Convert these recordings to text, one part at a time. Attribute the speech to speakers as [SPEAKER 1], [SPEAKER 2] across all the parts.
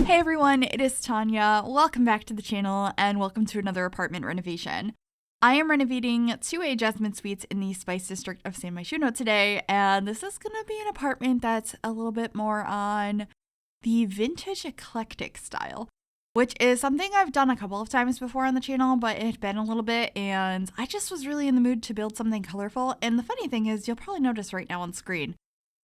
[SPEAKER 1] Hey everyone, it is Tanya. Welcome back to the channel and welcome to another apartment renovation. I am renovating to a Jasmine Suites in the Spice District of San Myshuno today, and this is going to be an apartment that's a little bit more on the Vintage Eclectic Style, which is something I've done a couple of times before on the channel, but it had been a little bit, and I just was really in the mood to build something colorful. And the funny thing is, you'll probably notice right now on screen,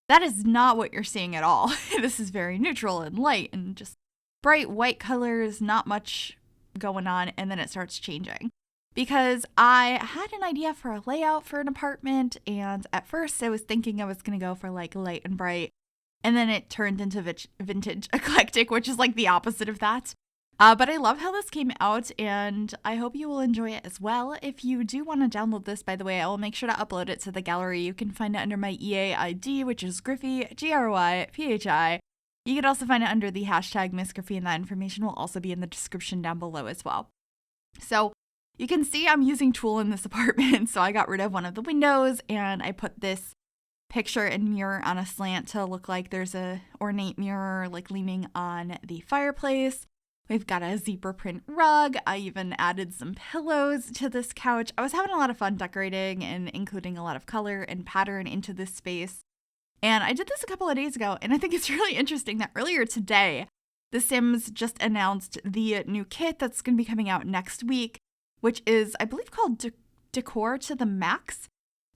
[SPEAKER 1] that is not what you're seeing at all. This is very neutral and light and just bright white colors, not much going on, and then it starts changing. Because I had an idea for a layout for an apartment, and at first I was thinking I was going to go for like light and bright, and then it turned into vintage eclectic, which is like the opposite of that. But I love how this came out, and I hope you will enjoy it as well. If you do want to download this, by the way, I will make sure to upload it to the gallery. You can find it under my EA ID, which is Gryphi, Gryphi. You can also find it under the hashtag MissGryphi, and that information will also be in the description down below as well. So you can see I'm using tulle in this apartment, so I got rid of one of the windows, and I put this picture and mirror on a slant to look like there's a ornate mirror like leaning on the fireplace. We've got a zebra print rug. I even added some pillows to this couch. I was having a lot of fun decorating and including a lot of color and pattern into this space. And I did this a couple of days ago, and I think it's really interesting that earlier today, The Sims just announced the new kit that's going to be coming out next week, which is, I believe, called Decor to the Max,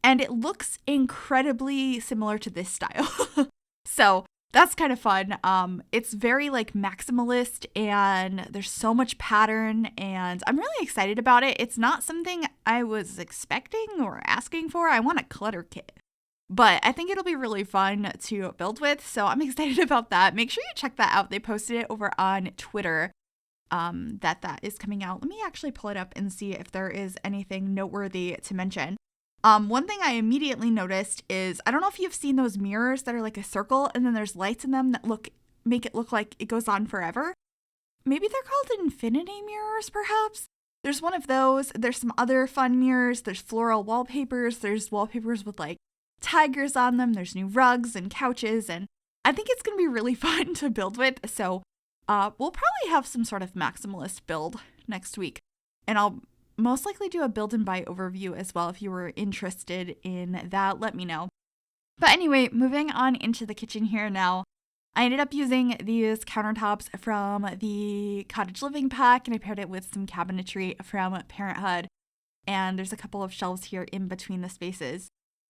[SPEAKER 1] and it looks incredibly similar to this style. So that's kind of fun. It's very like maximalist, and there's so much pattern, and I'm really excited about it. It's not something I was expecting or asking for. I want a clutter kit. But I think it'll be really fun to build with, so I'm excited about that. Make sure you check that out. They posted it over on Twitter that is coming out. Let me actually pull it up and see if there is anything noteworthy to mention. One thing I immediately noticed is, I don't know if you've seen those mirrors that are like a circle and then there's lights in them that make it look like it goes on forever. Maybe they're called infinity mirrors, perhaps? There's one of those. There's some other fun mirrors. There's floral wallpapers. There's wallpapers with like tigers on them. There's new rugs and couches, and I think it's going to be really fun to build with. So we'll probably have some sort of maximalist build next week, and I'll most likely do a build and buy overview as well. If you were interested in that, let me know. But anyway, moving on into the kitchen here now. I ended up using these countertops from the cottage living pack, and I paired it with some cabinetry from Parenthood, and there's a couple of shelves here in between the spaces.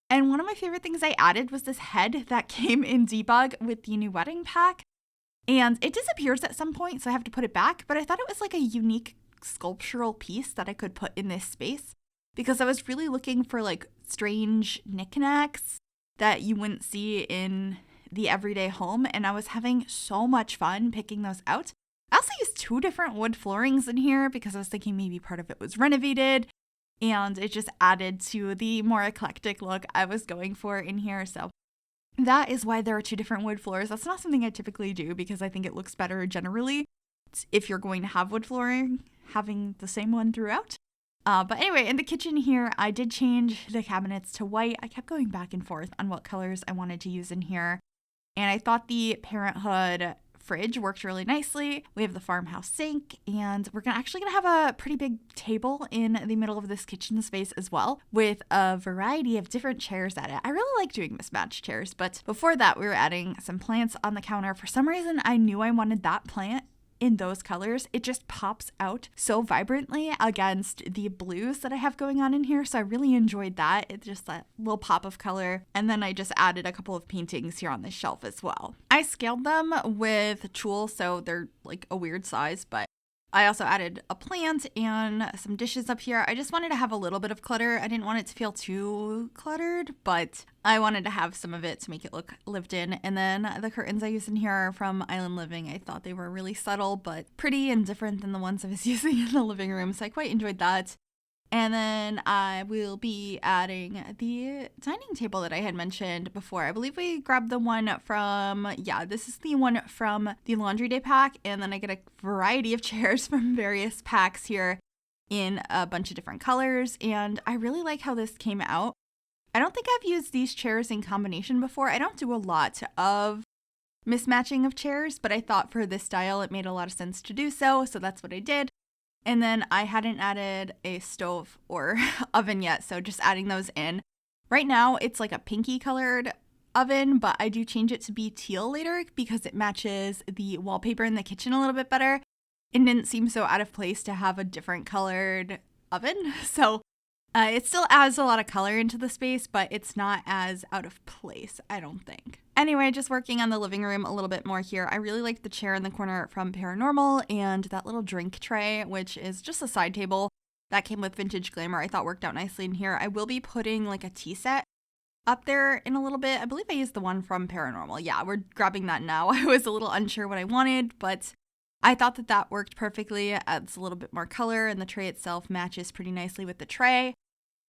[SPEAKER 1] And one of my favorite things I added was this head that came in debug with the new wedding pack. And it disappears at some point, so I have to put it back. But I thought it was like a unique sculptural piece that I could put in this space, because I was really looking for like strange knickknacks that you wouldn't see in the everyday home. And I was having so much fun picking those out. I also used 2 different wood floorings in here because I was thinking maybe part of it was renovated, and it just added to the more eclectic look I was going for in here. So that is why there are 2 different wood floors. That's not something I typically do because I think it looks better generally if you're going to have wood flooring, having the same one throughout. But anyway, in the kitchen here, I did change the cabinets to white. I kept going back and forth on what colors I wanted to use in here. And I thought the Parenthood fridge worked really nicely. We have the farmhouse sink, and we're actually gonna have a pretty big table in the middle of this kitchen space as well, with a variety of different chairs at it. I really like doing mismatched chairs, but before that we were adding some plants on the counter. For some reason I knew I wanted that plant in those colors. It just pops out so vibrantly against the blues that I have going on in here, so I really enjoyed that. It's just that little pop of color. And then I just added a couple of paintings here on this shelf as well. I scaled them with tulle, so they're like a weird size, but I also added a plant and some dishes up here. I just wanted to have a little bit of clutter. I didn't want it to feel too cluttered, but I wanted to have some of it to make it look lived in. And then the curtains I used in here are from Island Living. I thought they were really subtle, but pretty and different than the ones I was using in the living room, so I quite enjoyed that. And then I will be adding the dining table that I had mentioned before. I believe we grabbed the one from, this is the one from the Laundry Day pack. And then I get a variety of chairs from various packs here in a bunch of different colors. And I really like how this came out. I don't think I've used these chairs in combination before. I don't do a lot of mismatching of chairs, but I thought for this style it made a lot of sense to do so, so that's what I did. And then I hadn't added a stove or oven yet, so just adding those in. Right now it's like a pinky colored oven, but I do change it to be teal later because it matches the wallpaper in the kitchen a little bit better. It didn't seem so out of place to have a different colored oven, so it still adds a lot of color into the space, but it's not as out of place, I don't think. Anyway, just working on the living room a little bit more here. I really like the chair in the corner from Paranormal and that little drink tray, which is just a side table that came with Vintage Glamour. I thought worked out nicely in here. I will be putting like a tea set up there in a little bit. I believe I used the one from Paranormal. Yeah, we're grabbing that now. I was a little unsure what I wanted, but I thought that that worked perfectly. It adds a little bit more color, and the tray itself matches pretty nicely with the tray.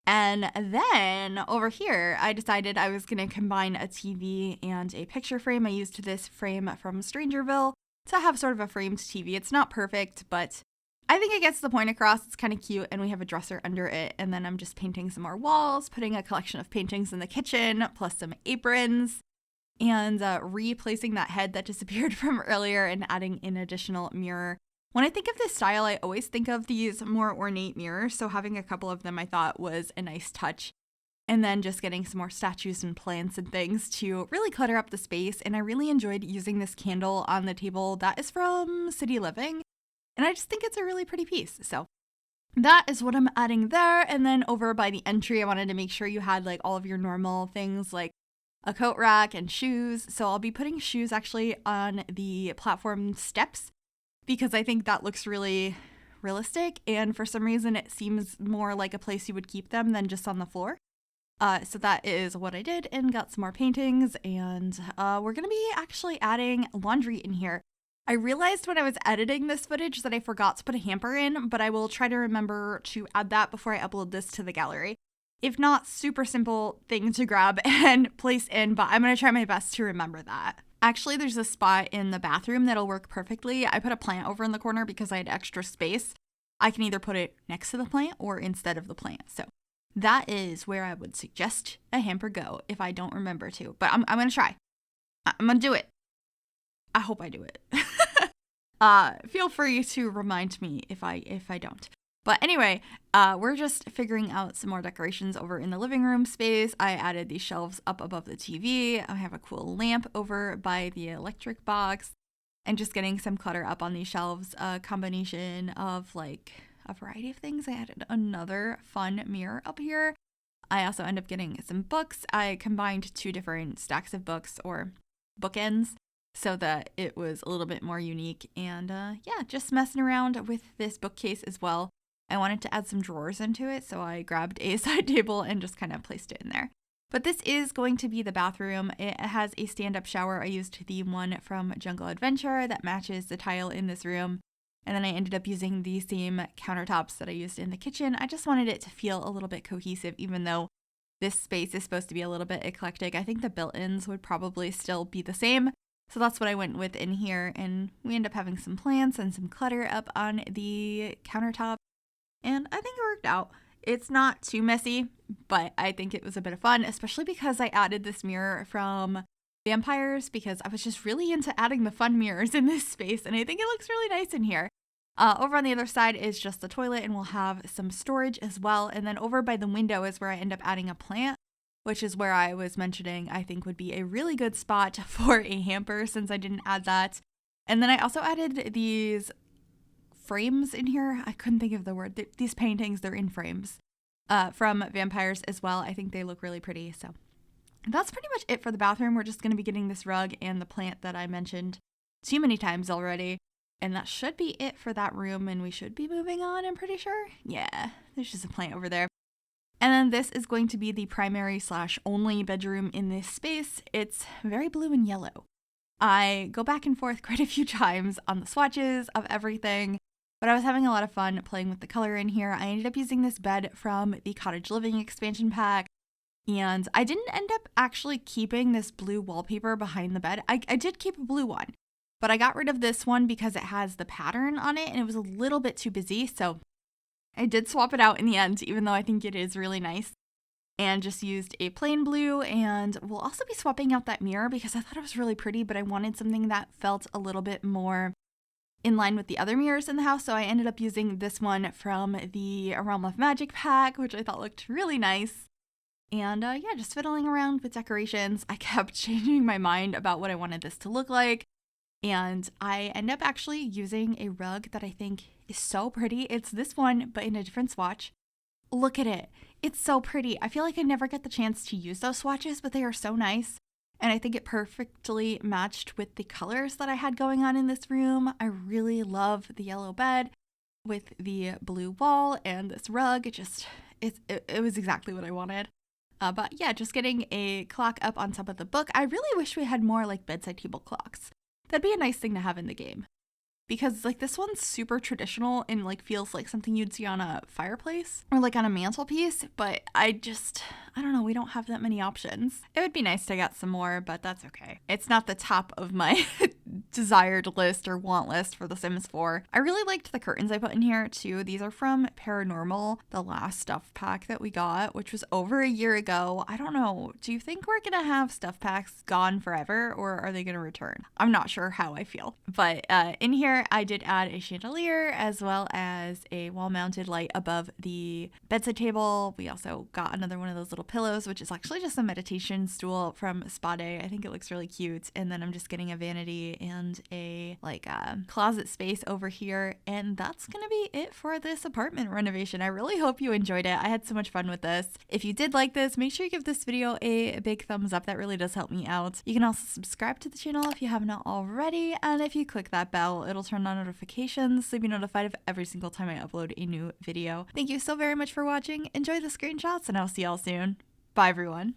[SPEAKER 1] And then over here, I decided I was going to combine a TV and a picture frame. I used this frame from Strangerville to have sort of a framed TV. It's not perfect, but I think it gets the point across. It's kind of cute, and we have a dresser under it. And then I'm just painting some more walls, putting a collection of paintings in the kitchen, plus some aprons, and replacing that head that disappeared from earlier and adding an additional mirror. When I think of this style, I always think of these more ornate mirrors, so having a couple of them I thought was a nice touch. And then just getting some more statues and plants and things to really clutter up the space, and I really enjoyed using this candle on the table that is from City Living, and I just think it's a really pretty piece. So that is what I'm adding there. And then over by the entry, I wanted to make sure you had like all of your normal things like a coat rack and shoes, so I'll be putting shoes actually on the platform steps, because I think that looks really realistic, and for some reason it seems more like a place you would keep them than just on the floor. So that is what I did, and got some more paintings, and we're going to be actually adding laundry in here. I realized when I was editing this footage that I forgot to put a hamper in, but I will try to remember to add that before I upload this to the gallery. If not, super simple thing to grab and place in, but I'm going to try my best to remember that. Actually, there's a spot in the bathroom that'll work perfectly. I put a plant over in the corner because I had extra space. I can either put it next to the plant or instead of the plant. So that is where I would suggest a hamper go if I don't remember to. But I'm going to try. I'm going to do it. I hope I do it. Feel free to remind me if I don't. But anyway, we're just figuring out some more decorations over in the living room space. I added these shelves up above the TV. I have a cool lamp over by the electric box, and just getting some clutter up on these shelves. A combination of like a variety of things. I added another fun mirror up here. I also end up getting some books. I combined two different stacks of books or bookends so that it was a little bit more unique. And yeah, just messing around with this bookcase as well. I wanted to add some drawers into it, so I grabbed a side table and just kind of placed it in there. But this is going to be the bathroom. It has a stand-up shower. I used the one from Jungle Adventure that matches the tile in this room. And then I ended up using the same countertops that I used in the kitchen. I just wanted it to feel a little bit cohesive, even though this space is supposed to be a little bit eclectic. I think the built-ins would probably still be the same. So that's what I went with in here. And we end up having some plants and some clutter up on the countertop. And I think it worked out. It's not too messy, but I think it was a bit of fun, especially because I added this mirror from Vampires, because I was just really into adding the fun mirrors in this space, and I think it looks really nice in here. Over on the other side is just the toilet, and we'll have some storage as well. And then over by the window is where I end up adding a plant, which is where I was mentioning I think would be a really good spot for a hamper since I didn't add that. And then I also added these frames in here. I couldn't think of the word. These paintings, they're in frames from Vampires as well. I think they look really pretty. So that's pretty much it for the bathroom. We're just going to be getting this rug and the plant that I mentioned too many times already. And that should be it for that room. And we should be moving on, I'm pretty sure. Yeah, there's just a plant over there. And then this is going to be the primary / only bedroom in this space. It's very blue and yellow. I go back and forth quite a few times on the swatches of everything. But I was having a lot of fun playing with the color in here. I ended up using this bed from the Cottage Living expansion pack. And I didn't end up actually keeping this blue wallpaper behind the bed. I did keep a blue one. But I got rid of this one because it has the pattern on it and it was a little bit too busy. So I did swap it out in the end, even though I think it is really nice. and just used a plain blue. And we'll also be swapping out that mirror because I thought it was really pretty, but I wanted something that felt a little bit more in line with the other mirrors in the house. So I ended up using this one from the A Realm of Magic pack, which I thought looked really nice. And yeah, just fiddling around with decorations. I kept changing my mind about what I wanted this to look like. And I end up actually using a rug that I think is so pretty. It's this one, but in a different swatch. Look at it. It's so pretty. I feel like I never get the chance to use those swatches, but they are so nice. And I think it perfectly matched with the colors that I had going on in this room. I really love the yellow bed with the blue wall and this rug. It was exactly what I wanted. But yeah, just getting a clock up on top of the book. I really wish we had more like bedside table clocks. That'd be a nice thing to have in the game. Because like this one's super traditional and like feels like something you'd see on a fireplace or like on a mantelpiece, but I don't know, we don't have that many options. It would be nice to get some more, but that's okay. It's not the top of my desired list or want list for The Sims 4. I really liked the curtains I put in here too. These are from Paranormal, the last stuff pack that we got, which was over a year ago. I don't know. Do you think we're gonna have stuff packs gone forever or are they gonna return? I'm not sure how I feel. But in here, I did add a chandelier as well as a wall-mounted light above the bedside table. We also got another one of those little pillows, which is actually just a meditation stool from Spa Day. I think it looks really cute. And then I'm just getting a vanity and a closet space over here. And that's gonna be it for this apartment renovation. I really hope you enjoyed it. I had so much fun with this. If you did like this, make sure you give this video a big thumbs up. That really does help me out. You can also subscribe to the channel if you have not already. And if you click that bell, it'll turn on notifications so you'll be notified of every single time I upload a new video. Thank you so very much for watching. Enjoy the screenshots and I'll see y'all soon. Bye everyone.